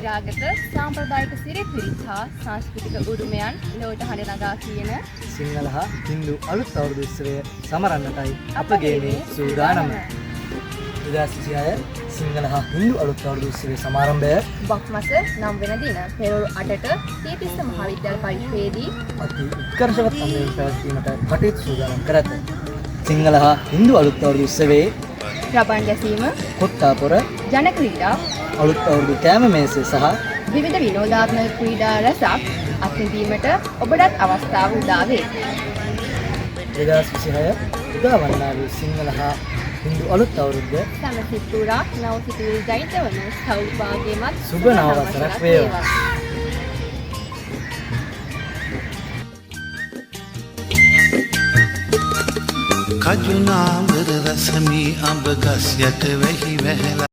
බහිරාගත සාම්ප්‍රදායික සිරිත් විරිත් හා සංස්කෘතික උරුමයන් ලොවට හඬ නගා කියන සිංහල හා හින්දු අලුත් අවුරුදු උත්සවය සමරන්නටයි අපගේ මේ සූදානම. 2026 සිංහල හා හින්දු අලුත් අවුරුදු උත්සවයේ සමාරම්භය බක් මාස 9 වෙනි දින පෙරවරු 8ට තීතිස්ස මහාවිද්‍යාල පරිශ්‍රයේදී අති උත්කර්ෂවත් අන්දමින් පැවැත්වීමට කටයුතු සූදානම් කර ඇත. සිංහල හා හින්දු අලුත් අවුරුදු උත්සවයේ රබන් ගැසීම, කොට්ටාපොර, ජන ක්‍රීඩා, අලුත් අවුරුදු කෑම මේසය සහ විවිධ විනෝදාත්මක ක්‍රීඩා රැසක් අත්විඳීමට ඔබටත් අවස්ථාව උදා වේ. 2026 උදා වන්නා වූ සිංහල හා හින්දු අලුත් අවුරුද්ද සමසිතුරා නව සිතුවිලි ජනිත වන සෞභාග්‍යමත් සුබ නව වසරක් වේවා. කජුනාවර රසමී අඹ ගස් යට වැහි වැහැලා